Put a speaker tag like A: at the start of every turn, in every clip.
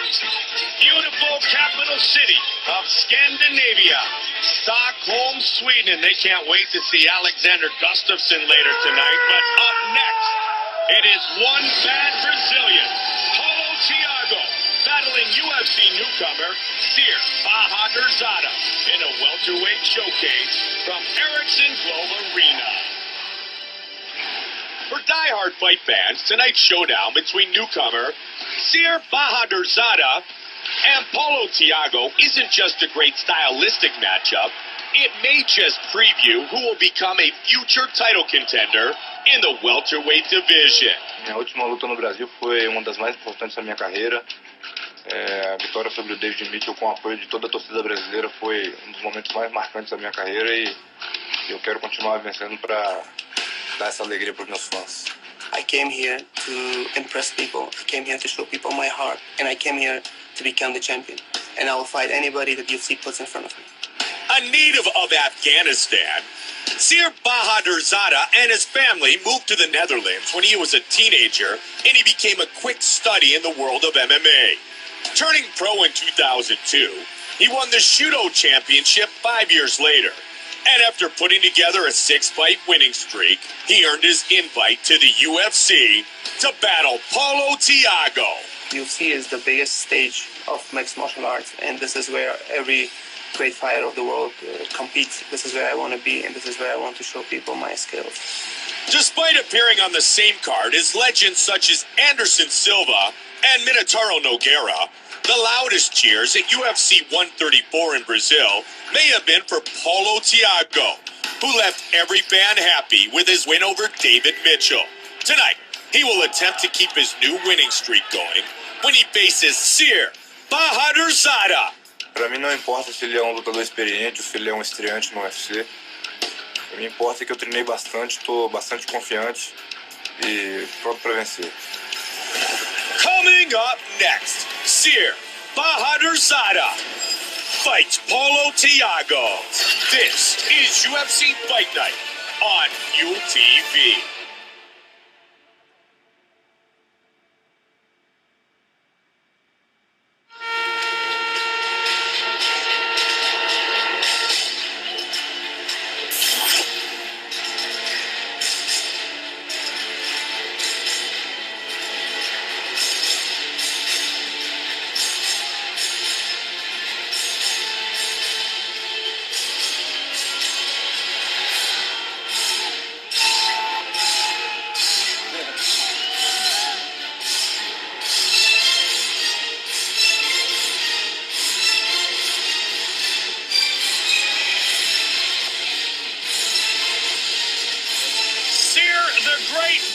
A: Beautiful capital city of Scandinavia, Stockholm, Sweden. And they can't wait to see Alexander Gustafsson later tonight. But up next, it is one bad Brazilian, Paulo Thiago, battling UFC newcomer Sir in a welterweight showcase from Ericsson Globe Arena. For die-hard fight fans, tonight's showdown between newcomer Sir and Paulo Thiago isn't just a great stylistic matchup. It may just preview who will become a future title contender in the welterweight division.
B: Minha última luta no Brasil foi uma das mais importantes da minha carreira. A vitória sobre o David Mitchell com o apoio de toda a torcida brasileira foi um dos momentos mais marcantes da minha carreira e eu quero continuar vencendo para dar essa alegria para os meus fãs.
C: I came here to impress people. I came here to show people my heart, and I came here to become the champion. And I will fight anybody that UFC puts in front of me.
A: A native of Afghanistan, Sir and his family moved to the Netherlands when he was a teenager, and he became a quick study in the world of MMA. Turning pro in 2002, he won the Judo Championship 5 years later. And after putting together a 6-fight winning streak, he earned his invite to the UFC to battle Paulo Thiago.
C: UFC is the biggest stage of mixed martial arts, and this is where every great fighter of the world competes. This is where I want to be, and this is where I want to show people my skills.
A: Despite appearing on the same card as legends such as Anderson Silva and Minotauro Nogueira, the loudest cheers at UFC 134 in Brazil may have been for Paulo Thiago, who left every fan happy with his win over David Mitchell. Tonight, he will attempt to keep his new winning streak going when he faces Sir-Bahadurzada.
B: Para mim não importa se ele é um lutador experiente ou se ele é um estreante no UFC. O que me importa é que eu treinei bastante, estou bastante confiante e pronto para vencer.
A: Coming up next, Sir-Bahadurzade fights Paulo Thiago. This is UFC Fight Night on UTV.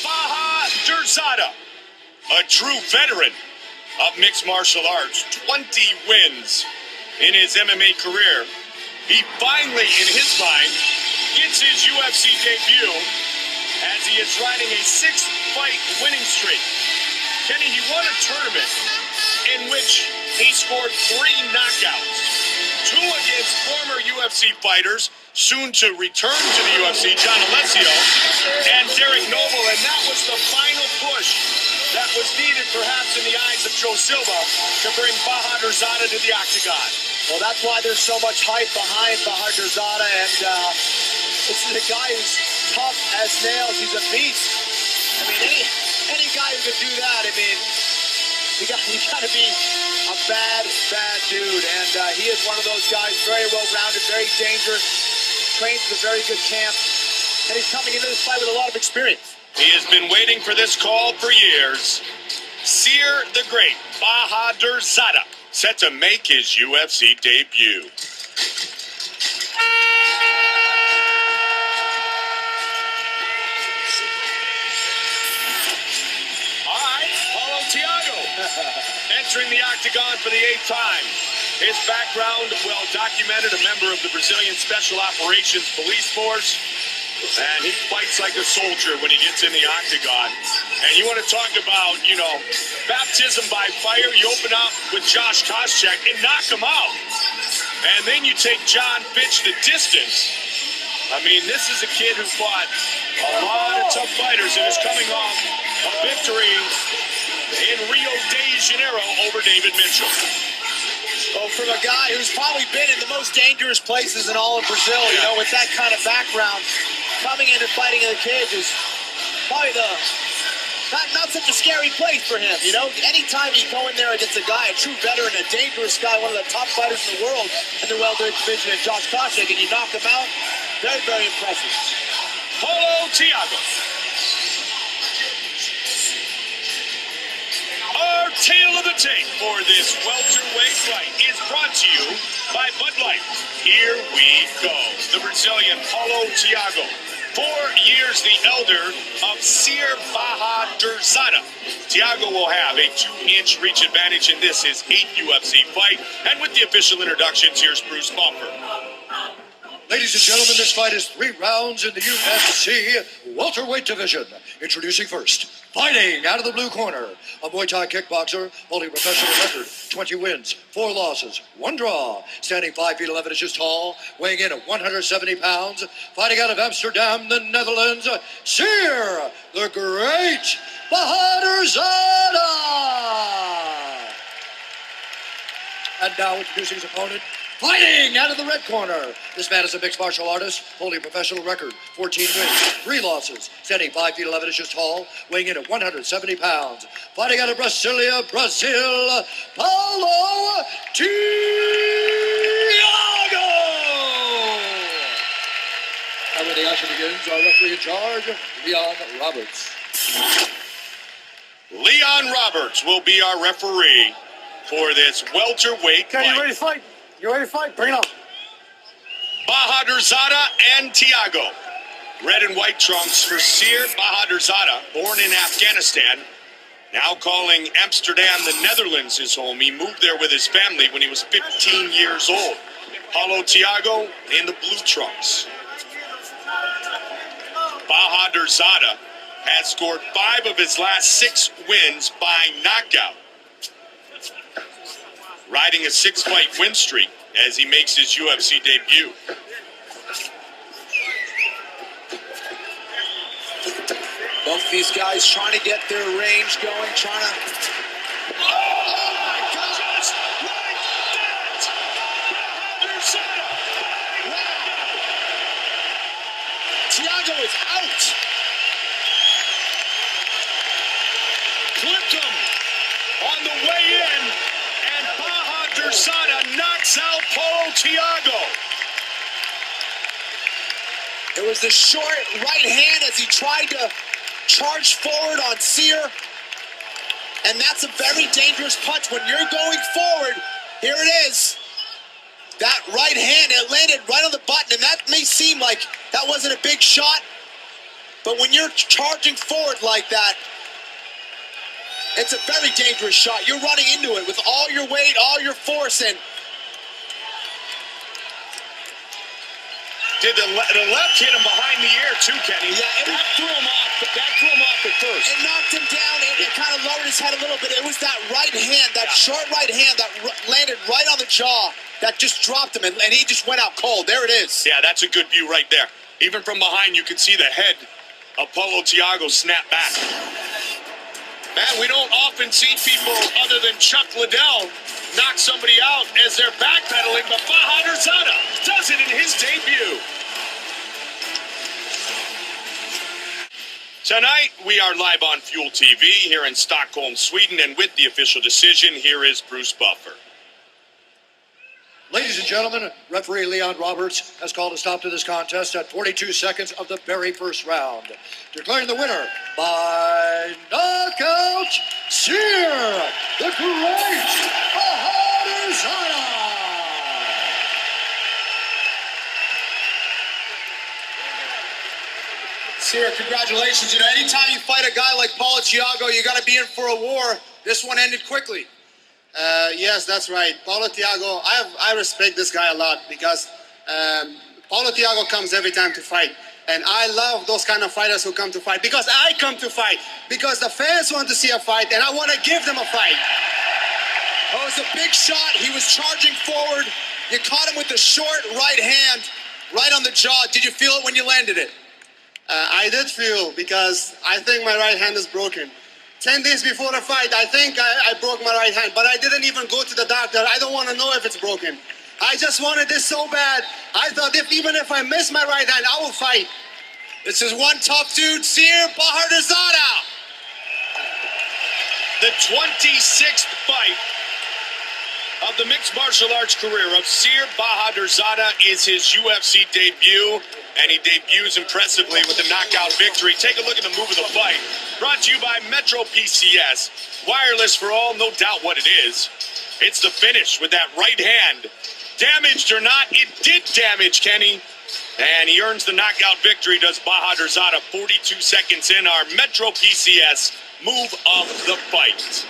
A: Behadrzaade, a true veteran of mixed martial arts, 20 wins in his MMA career. He finally, in his mind, gets his UFC debut as he is riding a 6-fight winning streak. Kenny, he won a tournament in which he scored 3 knockouts, 2 against former UFC fighters, soon to return to the UFC, John Alessio and Derek Noble, and that was the final push that was needed perhaps in the eyes of Joe Silva to bring Behadrzaade to the octagon.
D: Well, that's why there's so much hype behind Behadrzaade, and this is a guy who's tough as nails. He's a beast. I mean, any guy who can do that, I mean, you got to be a bad dude, and he is one of those guys, very well-rounded, very dangerous, trains with a very good camp, and he's coming into this fight with a lot of experience.
A: He has been waiting for this call for years. Sir the Great, Behadrzaade, set to make his UFC debut. All right, Paulo Thiago entering the octagon for the 8th time. His background, well documented, a member of the Brazilian Special Operations Police Force. And he fights like a soldier when he gets in the octagon. And you want to talk about, baptism by fire. You open up with Josh Koscheck and knock him out. And then you take John Fitch the distance. I mean, this is a kid who fought a lot of tough fighters and is coming off a victory in Rio de Janeiro over David Mitchell.
D: Well, from a guy who's probably been in the most dangerous places in all of Brazil, you know, with that kind of background, coming in and fighting in the cage is probably not such a scary place for him, you know. Anytime you go in there against a guy, a true veteran, a dangerous guy, one of the top fighters in the world in the welterweight division, and Josh Koscheck, and you knock him out, very, very impressive.
A: Paulo Thiago. Our tale of the tape for this welterweight fight is brought to you by Bud Light. Here we go. The Brazilian Paulo Thiago, 4 years the elder of Sierbehadrzaade. Thiago will have a 2-inch reach advantage in this, his 8th UFC fight. And with the official introductions, here's Bruce Buffer.
E: Ladies and gentlemen, this fight is 3 rounds in the UFC welterweight division. Introducing first, fighting out of the blue corner, a Muay Thai kickboxer holding a professional record, 20 wins, 4 losses, 1 draw, standing 5 feet 11 inches tall, weighing in at 170 pounds, fighting out of Amsterdam, the Netherlands, Seer, the Great Behadrzaade. And now introducing his opponent, fighting out of the red corner. This man is a mixed martial artist, holding a professional record, 14 wins, 3 losses, standing 5 feet 11 inches tall, weighing in at 170 pounds. Fighting out of Brasilia, Brazil, Paulo Thiago. And when the action begins, our referee in charge, Leon Roberts.
A: Leon Roberts will be our referee for this welterweight fight.
E: You ready to fight? You ready to fight? Bring it on.
A: Behadrzaade and Thiago. Red and white trunks for Sierbehadrzaade, born in Afghanistan. Now calling Amsterdam, the Netherlands, his home. He moved there with his family when he was 15 years old. Paulo Thiago in the blue trunks. Behadrzaade has scored 5 of his last 6 wins by knockout, riding a 6-fight win streak as he makes his UFC debut.
D: Both these guys trying to get their range going, trying to... Oh, my gosh! Like that! Behadrzaade! Wow! Thiago is out!
A: Clipped him on the way in, and Behadrzaade knocks out Paulo Thiago.
D: It was the short right hand as he tried to charge forward on Seer. And that's a very dangerous punch. When you're going forward, here it is. That right hand, it landed right on the button. And that may seem like that wasn't a big shot. But when you're charging forward like that, it's a very dangerous shot. You're running into it with all your weight, all your force, and
A: Did the left hit him behind the ear too, Kenny?
D: Yeah,
A: that threw him off. That threw him off at first.
D: It knocked him down. It kind of lowered his head a little bit. It was that right hand, that short right hand that landed right on the jaw that just dropped him, and he just went out cold. There it is.
A: Yeah, that's a good view right there. Even from behind, you can see the head of Paulo Thiago snap back. Man, we don't often see people other than Chuck Liddell knock somebody out as they're backpedaling, but Behadrzaade does it in his debut. Tonight, we are live on Fuel TV here in Stockholm, Sweden, and with the official decision, here is Bruce Buffer.
E: Ladies and gentlemen, referee Leon Roberts has called a stop to this contest at 42 seconds of the very first round. Declaring the winner by knockout, Seer, the Great Behadrzaade.
D: Seer, congratulations. You know, anytime you fight a guy like Paulo Thiago, you got to be in for a war. This one ended quickly.
F: Yes, that's right. Paulo Thiago, I respect this guy a lot because Paulo Thiago comes every time to fight. And I love those kind of fighters who come to fight because I come to fight. Because the fans want to see a fight and I want to give them a fight.
D: Oh, it was a big shot. He was charging forward. You caught him with the short right hand right on the jaw. Did you feel it when you landed it?
F: I did feel because I think my right hand is broken. 10 days before the fight, I think I broke my right hand, but I didn't even go to the doctor. I don't want to know if it's broken. I just wanted this so bad. I thought even if I miss my right hand, I will fight.
D: This is one tough dude, Sir-Bahadrzade.
A: The 26th fight of the mixed martial arts career of Sir-Bahadrzade is his UFC debut, and he debuts impressively with a knockout victory. Take a look at the move of the fight. Brought to you by Metro PCS. Wireless for all, no doubt what it is. It's the finish with that right hand. Damaged or not, it did damage Kenny. And he earns the knockout victory, does Behadrzaade, 42 seconds in. Our Metro PCS move of the fight.